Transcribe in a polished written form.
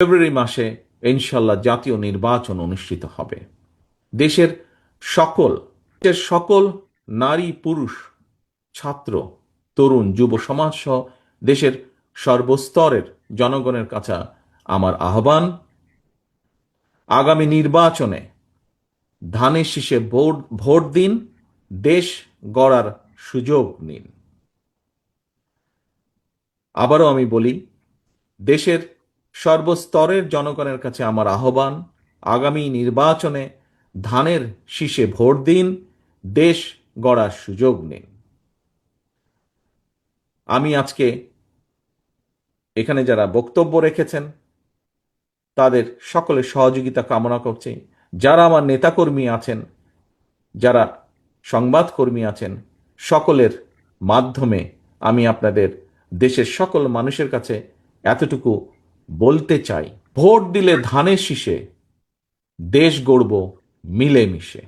ফেব্রুয়ারি মাসে ইনশাল্লাহ জাতীয় নির্বাচন অনুষ্ঠিত হবে। দেশের সকল নারী পুরুষ, ছাত্র, তরুণ, যুব সমাজ সহ দেশের সর্বস্তরের জনগণের কাছে আমার আহ্বান, আগামী নির্বাচনে ধানের শীষে ভোট দিন, দেশ গড়ার সুযোগ নিন। আবারও আমি বলি, দেশের সর্বস্তরের জনগণের কাছে আমার আহ্বান, আগামী নির্বাচনে ধানের শীষে ভোট দিন, দেশ গড়ার সুযোগ নিন। আমি আজকে এখানে যারা বক্তব্য রেখেছেন তাদের সকলের সহযোগিতা কামনা করছি। যারা আমার নেতাকর্মী আছেন, যারা সংবাদকর্মী আছেন, সকলের মাধ্যমে আমি আপনাদের দেশের সকল মানুষের কাছে এতটুকু বলতে চাই, ভোট দিলে ধানের শীষে, দেশ গড়ব মিলেমিশে।